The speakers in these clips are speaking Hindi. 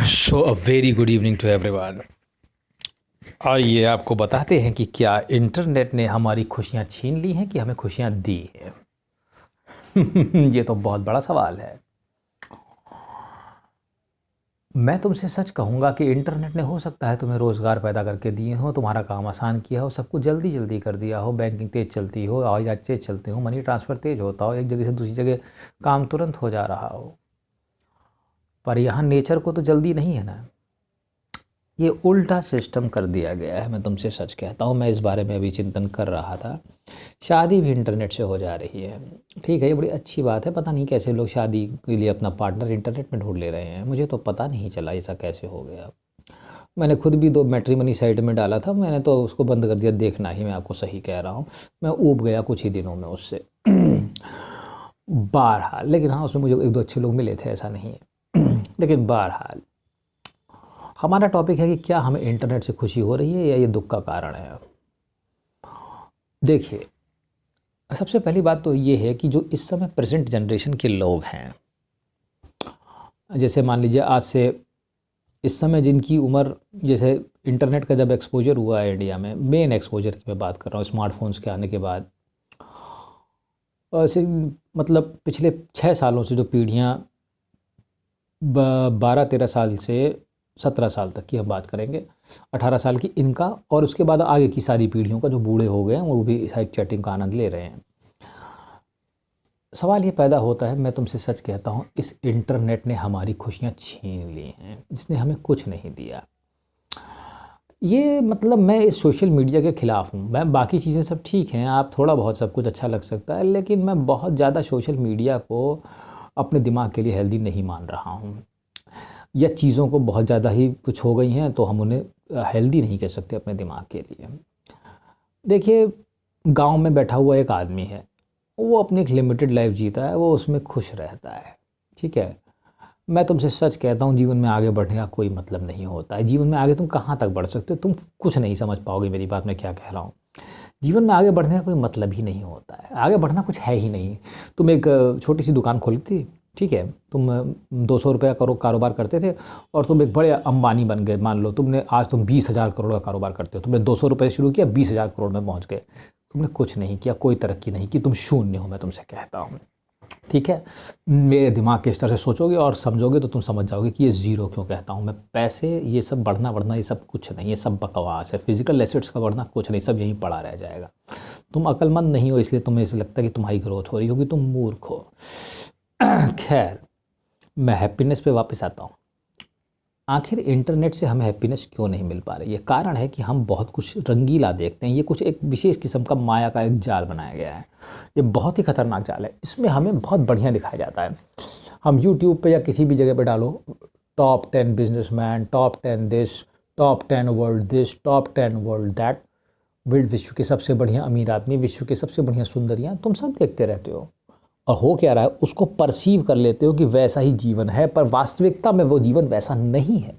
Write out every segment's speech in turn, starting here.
So a very good evening to everyone. आइए आपको बताते हैं कि क्या इंटरनेट ने हमारी खुशियां छीन ली हैं कि हमें खुशियां दी हैं। ये तो बहुत बड़ा सवाल है। मैं तुमसे सच कहूँगा कि इंटरनेट ने हो सकता है तुम्हें रोज़गार पैदा करके दिए हो, तुम्हारा काम आसान किया हो, सब कुछ जल्दी जल्दी कर दिया हो, बैंकिंग तेज़ चलती हो, हवाई जहाज तेज़ चलते हो, मनी ट्रांसफ़र तेज़ होता हो, एक जगह से दूसरी जगह काम तुरंत हो जा रहा हो। पर यहाँ नेचर को तो जल्दी नहीं है ना। ये उल्टा सिस्टम कर दिया गया है। मैं तुमसे सच कहता हूँ, मैं इस बारे में अभी चिंतन कर रहा था। शादी भी इंटरनेट से हो जा रही है। ठीक है, ये बड़ी अच्छी बात है। पता नहीं कैसे लोग शादी के लिए अपना पार्टनर इंटरनेट में ढूंढ ले रहे हैं। मुझे तो पता नहीं चला ऐसा कैसे हो गया। मैंने खुद भी 2 मैट्रिमनी साइट में डाला था, मैंने तो उसको बंद कर दिया। देखना ही, मैं आपको सही कह रहा हूँ, मैं ऊब गया कुछ ही दिनों में उससे। बहरहाल, लेकिन हाँ, उसमें मुझे 1-2 अच्छे लोग मिले थे, ऐसा नहीं है। लेकिन बहरहाल, हमारा टॉपिक है कि क्या हमें इंटरनेट से खुशी हो रही है या ये दुख का कारण है। देखिए, सबसे पहली बात तो ये है कि जो इस समय प्रेजेंट जनरेशन के लोग हैं, जैसे मान लीजिए आज से इस समय जिनकी उम्र, जैसे इंटरनेट का जब एक्सपोजर हुआ है इंडिया में, मेन एक्सपोजर की मैं बात कर रहा हूँ स्मार्टफोन्स के आने के बाद, ऐसे मतलब पिछले 6 सालों से जो पीढ़ियाँ 12-13 साल से 17 साल तक की हम बात करेंगे, 18 साल की इनका, और उसके बाद आगे की सारी पीढ़ियों का जो बूढ़े हो गए हैं वो भी साइड चैटिंग का आनंद ले रहे हैं। सवाल ये पैदा होता है, मैं तुमसे सच कहता हूँ, इस इंटरनेट ने हमारी खुशियाँ छीन ली हैं, इसने हमें कुछ नहीं दिया। ये मतलब मैं इस सोशल मीडिया के ख़िलाफ़ हूँ। मैं बाकी चीज़ें सब ठीक हैं, आप थोड़ा बहुत सब कुछ अच्छा लग सकता है, लेकिन मैं बहुत ज़्यादा सोशल मीडिया को अपने दिमाग के लिए हेल्दी नहीं मान रहा हूँ। या चीज़ों को बहुत ज़्यादा ही कुछ हो गई हैं तो हम उन्हें हेल्दी नहीं कह सकते अपने दिमाग के लिए। देखिए, गांव में बैठा हुआ एक आदमी है, वो अपनी एक लिमिटेड लाइफ जीता है, वो उसमें खुश रहता है। ठीक है, मैं तुमसे सच कहता हूँ, जीवन में आगे बढ़ने का कोई मतलब नहीं होता है। जीवन में आगे तुम कहाँ तक बढ़ सकते हो, तुम कुछ नहीं समझ पाओगे मेरी बात मैं क्या कह रहा हूँ। जीवन में आगे बढ़ने का कोई मतलब ही नहीं होता है, आगे बढ़ना कुछ है ही नहीं। तुम एक छोटी सी दुकान खोली थी, ठीक है, तुम 200 रुपये का कारोबार करते थे और तुम एक बड़े अंबानी बन गए। मान लो तुमने आज तुम 20,000 करोड़ का कारोबार करते हो, तुमने 200 रुपये शुरू किया, 20,000 करोड़ में पहुंच गए। तुमने कुछ नहीं किया, कोई तरक्की नहीं की, तुम शून्य हो, मैं तुमसे कहता हूँ। ठीक है, मेरे दिमाग के स्तर से सोचोगे और समझोगे तो तुम समझ जाओगे कि ये ज़ीरो क्यों कहता हूँ मैं। पैसे, ये सब बढ़ना ये सब कुछ नहीं, ये सब बकवास है। फिजिकल एसेट्स का बढ़ना कुछ नहीं, सब यहीं पड़ा रह जाएगा। तुम अक्लमंद नहीं हो, इसलिए तुम्हें ऐसे लगता है कि तुम्हारी ग्रोथ हो रही होगी, तुम मूर्ख हो। खैर, मैं हैप्पीनेस पे वापस आता हूँ। आखिर इंटरनेट से हमें हैप्पीनेस क्यों नहीं मिल पा रही है? कारण है कि हम बहुत कुछ रंगीला देखते हैं। ये कुछ एक विशेष किस्म का माया का एक जाल बनाया गया है। ये बहुत ही खतरनाक जाल है। इसमें हमें बहुत बढ़िया दिखाया जाता है। हम यूट्यूब पे या किसी भी जगह पे डालो, top 10 businessman, top 10 this, top 10 world this, top 10 world that, विश्व के सबसे बढ़िया अमीर आदमी, विश्व के सबसे बढ़िया सुंदरियाँ, तुम सब देखते रहते हो। और हो क्या रहा है, उसको परसीव कर लेते हो कि वैसा ही जीवन है, पर वास्तविकता में वो जीवन वैसा नहीं है,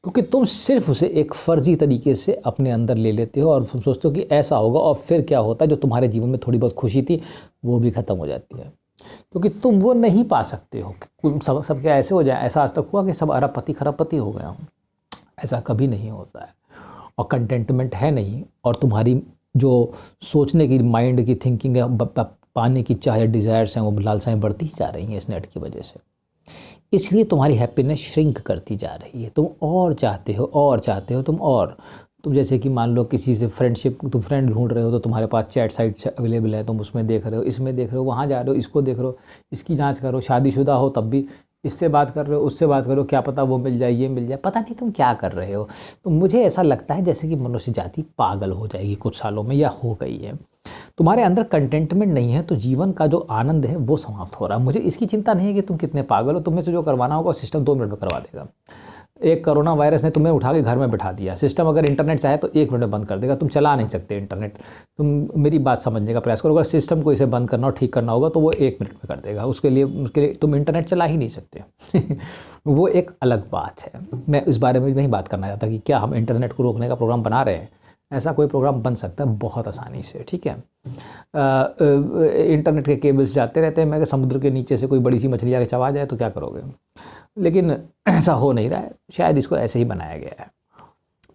क्योंकि तुम सिर्फ उसे एक फ़र्ज़ी तरीके से अपने अंदर ले लेते हो और तुम सोचते हो कि ऐसा होगा, और फिर क्या होता है, जो तुम्हारे जीवन में थोड़ी बहुत खुशी थी वो भी ख़त्म हो जाती है, क्योंकि तुम वो नहीं पा सकते हो। सब क्या ऐसे हो जाए? ऐसा आज तक हुआ कि सब अरबपति खरबपति हो गया हूँ? ऐसा कभी नहीं होता है। और कंटेंटमेंट है नहीं, और तुम्हारी जो सोचने की, माइंड की थिंकिंग है, पाने की चाहे डिज़ायर्स हैं, वो लालसाएँ बढ़ती ही जा रही हैं इस नेट की वजह से। इसलिए तुम्हारी हैप्पीनेस श्रिंक करती जा रही है। तुम और चाहते हो और चाहते हो तुम जैसे कि मान लो किसी से फ्रेंडशिप, तुम फ्रेंड ढूंढ रहे हो तो तुम्हारे पास चैट साइट अवेलेबल है, तुम उसमें देख रहे हो, इसमें देख रहे हो, वहाँ जा रहे हो, इसको देख रहे हो, इसकी जांच करो। शादीशुदा हो तब भी इससे बात कर रहे हो, उससे बात करो, क्या पता वो मिल जाए, ये मिल जाए, पता नहीं तुम क्या कर रहे हो। तो मुझे ऐसा लगता है जैसे कि मनुष्य जाति पागल हो जाएगी कुछ सालों में, या हो गई है। तुम्हारे अंदर कंटेंटमेंट नहीं है तो जीवन का जो आनंद है वो समाप्त हो रहा है। मुझे इसकी चिंता नहीं है कि तुम कितने पागल हो, तुम्हें से जो करवाना होगा सिस्टम 2 मिनट में करवा देगा। एक कोरोना वायरस ने तुम्हें उठा के घर में बिठा दिया, सिस्टम अगर इंटरनेट चाहे तो 1 मिनट में बंद कर देगा। तुम चला नहीं सकते इंटरनेट। तुम मेरी बात समझने का प्रयास करो, अगर सिस्टम को इसे बंद करना और ठीक करना होगा तो वो 1 मिनट में कर देगा। उसके लिए तुम इंटरनेट चला ही नहीं सकते। वो एक अलग बात है। मैं इस बारे में नहीं बात करना चाहता कि क्या हम इंटरनेट को रोकने का प्रोग्राम बना रहे हैं। ऐसा कोई प्रोग्राम बन सकता है बहुत आसानी से, ठीक है। इंटरनेट के केबल्स जाते रहते हैं, मैं कि समुद्र के नीचे से कोई बड़ी सी मछली आके चबा जाए तो क्या करोगे, लेकिन ऐसा हो नहीं रहा है, शायद इसको ऐसे ही बनाया गया है।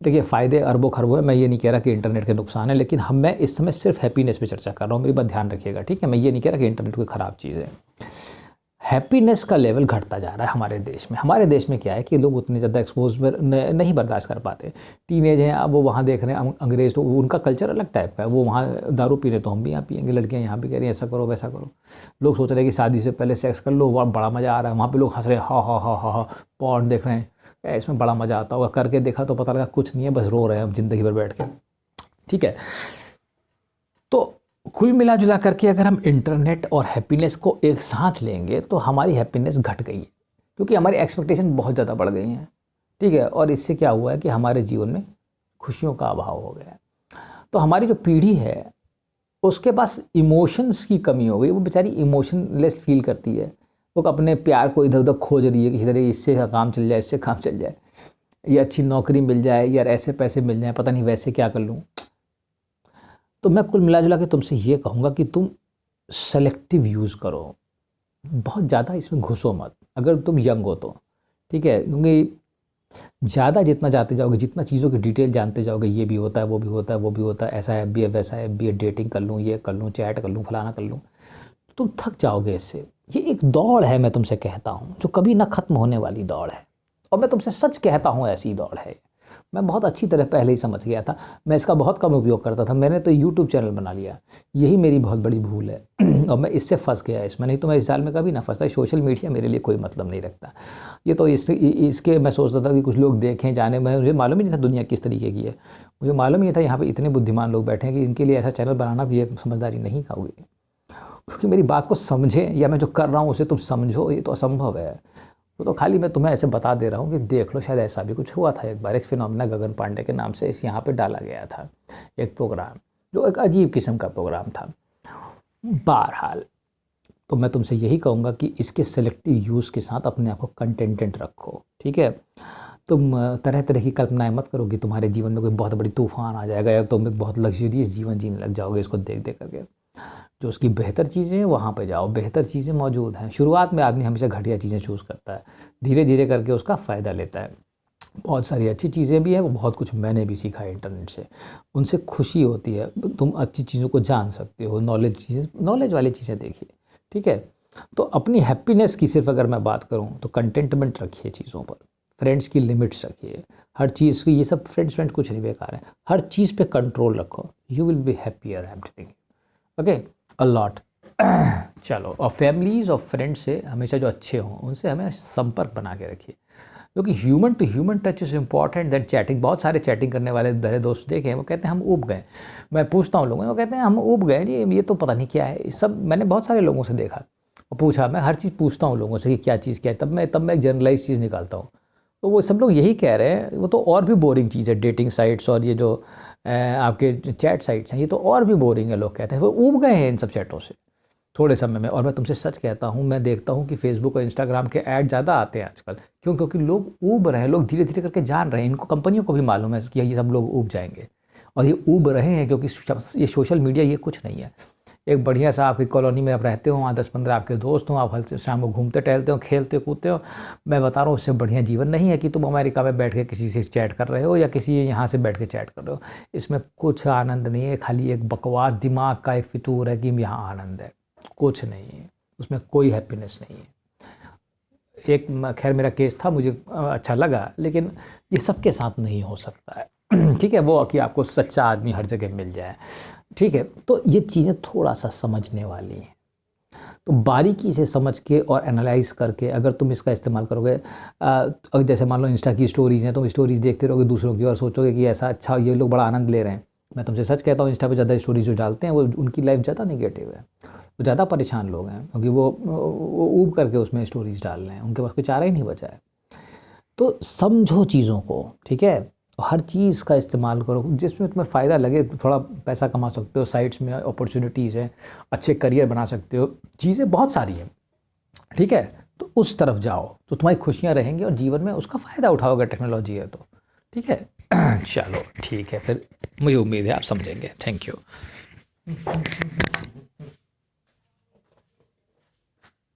देखिए फ़ायदे अरबों खरबों है, मैं ये नहीं कह रहा कि इंटरनेट के नुकसान है, लेकिन मैं इस समय सिर्फ हैप्पीनेस पे चर्चा कर रहा हूँ, मेरी बात ध्यान रखिएगा, ठीक है। मैं ये नहीं कह रहा कि इंटरनेट कोई ख़राब चीज़ है। हैप्पीनेस का लेवल घटता जा रहा है हमारे देश में। हमारे देश में क्या है कि लोग उतने ज़्यादा एक्सपोज नहीं बर्दाश्त कर पाते। टीनेज हैं, अब वो वहाँ देख रहे हैं अंग्रेज़, तो उनका कल्चर अलग टाइप का है, वो वहाँ दारू पी रहे तो हम भी यहाँ पियेंगे, लड़कियाँ यहाँ भी कह रही हैं ऐसा करो वैसा करो। लोग सोच रहे हैं कि शादी से पहले सेक्स कर लो, बड़ा मज़ा आ रहा है, वहाँ पे लोग हंस रहे हैं, हा हा हा हा हा, पॉर्न देख रहे हैं, इसमें बड़ा मज़ा आता होगा। करके देखा तो पता लगा कुछ नहीं है, बस रो रहे हैं हम ज़िंदगी भर बैठ के, ठीक है। तो कुल मिला जुला करके अगर हम इंटरनेट और हैप्पीनेस को एक साथ लेंगे तो हमारी हैप्पीनेस घट गई है, क्योंकि हमारी एक्सपेक्टेशन बहुत ज़्यादा बढ़ गई हैं, ठीक है। और इससे क्या हुआ है कि हमारे जीवन में खुशियों का अभाव हो गया है। तो हमारी जो पीढ़ी है उसके पास इमोशंस की कमी हो गई, वो बेचारी इमोशनलेस फील करती है, वो अपने प्यार को इधर उधर खोज रही है, किसी तरह इससे काम चल जाए, इससे काम चल जाए, या अच्छी नौकरी मिल जाए, या ऐसे पैसे मिल जाए, पता नहीं वैसे क्या कर लूँ। तो मैं कुल मिला जुला के तुमसे ये कहूँगा कि तुम सेलेक्टिव यूज़ करो, बहुत ज़्यादा इसमें घुसो मत, अगर तुम यंग हो तो, ठीक है। क्योंकि ज़्यादा जितना जाते जाओगे, जितना चीज़ों की डिटेल जानते जाओगे, ये भी होता है, वो भी होता है, वो भी होता है, ऐसा ऐप भी है, वैसा ऐप भी है, डेटिंग कर लूँ, ये कर लूँ, चैट कर लूँ, फलाना कर लूँ, तुम थक जाओगे इससे। ये एक दौड़ है, मैं तुमसे कहता हूँ, जो कभी ना ख़त्म होने वाली दौड़ है, और मैं तुमसे सच कहता हूँ ऐसी दौड़ है। मैं बहुत अच्छी तरह पहले ही समझ गया था, मैं इसका बहुत कम उपयोग करता था, मैंने तो यूट्यूब चैनल बना लिया, यही मेरी बहुत बड़ी भूल है। और मैं इससे फंस गया इसमें, नहीं तो मैं इस जाल में कभी ना फंसता। सोशल मीडिया मेरे लिए कोई मतलब नहीं रखता। ये तो इसके मैं सोचता था कि कुछ लोग देखें जाने, मुझे मालूम ही नहीं था दुनिया किस तरीके की है, मुझे मालूम ही नहीं था यहाँ पर इतने बुद्धिमान लोग बैठे हैं कि इनके लिए ऐसा चैनल बनाना भी एक समझदारी नहीं होगी। क्योंकि मेरी बात को समझें, या मैं जो कर रहा हूँ उसे तुम समझो, ये तो असंभव है। तो खाली मैं तुम्हें ऐसे बता दे रहा हूँ कि देख लो, शायद ऐसा भी कुछ हुआ था एक बार। एक फिनोमिना गगन पांडे के नाम से इस यहाँ पे डाला गया था एक प्रोग्राम, जो एक अजीब किस्म का प्रोग्राम था। बहरहाल, तो मैं तुमसे यही कहूँगा कि इसके सेलेक्टिव यूज़ के साथ अपने आप को कंटेंटेड रखो, ठीक है। तुम तरह तरह की कल्पनाएं मत करो कि तुम्हारे जीवन में कोई बहुत बड़ी तूफान आ जाएगा, या तुम एक बहुत लग्जरियस जीवन जीने लग जाओगे इसको देख देख करके। जो उसकी बेहतर चीज़ें हैं वहाँ पे जाओ, बेहतर चीज़ें मौजूद हैं। शुरुआत में आदमी हमेशा घटिया चीज़ें चूज़ करता है, धीरे धीरे करके उसका फ़ायदा लेता है। बहुत सारी अच्छी चीज़ें भी हैं, वो बहुत कुछ मैंने भी सीखा है इंटरनेट से, उनसे खुशी होती है। तुम अच्छी चीज़ों को जान सकते हो, नॉलेज वाली चीज़ें देखिए, ठीक है। तो अपनी हैप्पीनेस की सिर्फ अगर मैं बात करूँ तो कंटेंटमेंट रखिए चीज़ों पर, फ्रेंड्स की लिमिट्स रखिए, हर चीज़ की, ये सब फ्रेंड्स कुछ नहीं बेकार है, हर चीज़ पे कंट्रोल रखो, you will be happier, I am telling you, okay, a lot. चलो, और फैमिलीज़ और फ्रेंड्स से हमेशा जो अच्छे हों उनसे हमें संपर्क बना के रखिए, क्योंकि human to human touch is important than chatting. बहुत सारे चैटिंग करने वाले मेरे दोस्त देखे हैं, वो कहते हैं हम ऊब गए। मैं पूछता हूँ लोगों से, वो कहते हैं हम ऊब गए जी, ये तो पता नहीं क्या है। सब मैंने बहुत सारे लोगों से देखा और पूछा, मैं हर चीज़ पूछता हूँ लोगों से कि क्या चीज़ क्या है, तब मैं एक जनरलाइज चीज़ निकालता हूँ। तो वो सब लोग यही कह रहे हैं, वो तो और भी बोरिंग चीज़ है डेटिंग साइट्स, और ये जो आपके चैट साइट्स हैं ये तो और भी बोरिंग है। लोग कहते हैं वो ऊब गए हैं इन सब चैटों से थोड़े समय में। और मैं तुमसे सच कहता हूँ, मैं देखता हूँ कि फेसबुक और इंस्टाग्राम के ऐड ज़्यादा आते हैं आजकल। क्यों? क्योंकि लोग ऊब रहे हैं, लोग धीरे धीरे करके जान रहे हैं, इनको कंपनियों को भी मालूम है कि ये सब लोग ऊब जाएंगे, और ये ऊब रहे हैं क्योंकि ये सोशल मीडिया ये कुछ नहीं है। एक बढ़िया सा आपकी कॉलोनी में आप रहते हो, वहाँ 10-15 आपके दोस्त हों, आप हल शाम को घूमते टहलते हो, खेलते कूदते हो। मैं बता रहा हूँ, उससे बढ़िया जीवन नहीं है कि तुम अमेरिका में बैठ के किसी से चैट कर रहे हो या किसी यहाँ से बैठ के चैट कर रहे हो। इसमें कुछ आनंद नहीं है, खाली एक बकवास दिमाग का एक फितूर है कि यहाँ आनंद है, कुछ नहीं है, उसमें कोई हैप्पीनेस नहीं है। एक खैर मेरा केस था, मुझे अच्छा लगा, लेकिन ये सबके साथ नहीं हो सकता है। ठीक है, वो कि आपको सच्चा आदमी हर जगह मिल जाए, ठीक है। तो ये चीज़ें थोड़ा सा समझने वाली हैं, तो बारीकी से समझ के और एनालाइज करके अगर तुम इसका इस्तेमाल करोगे, जैसे मान लो इंस्टा की स्टोरीज़ हैं, तुम स्टोरीज़ देखते रहोगे दूसरों की और सोचोगे कि ऐसा अच्छा, ये लोग बड़ा आनंद ले रहे हैं। मैं तुमसे सच कहता हूँ, इंस्टा पे ज़्यादा स्टोरीज जो डालते हैं वो उनकी लाइफ ज़्यादा नेगेटिव है, वो ज़्यादा परेशान लोग हैं, क्योंकि वो ऊब करके उसमें स्टोरीज डाल रहे हैं, उनके पास कोई चारा ही नहीं बचा है। तो समझो चीज़ों को, ठीक है, हर चीज़ का इस्तेमाल करो जिसमें तुम्हें फ़ायदा लगे। थोड़ा पैसा कमा सकते हो, साइट्स में अपॉर्चुनिटीज़ हैं, अच्छे करियर बना सकते हो, चीज़ें बहुत सारी हैं, ठीक है। तो उस तरफ जाओ तो तुम्हारी खुशियाँ रहेंगी और जीवन में उसका फ़ायदा उठाओगे, टेक्नोलॉजी है तो, ठीक है। चलो ठीक है फिर, मुझे उम्मीद है आप समझेंगे। Thank you.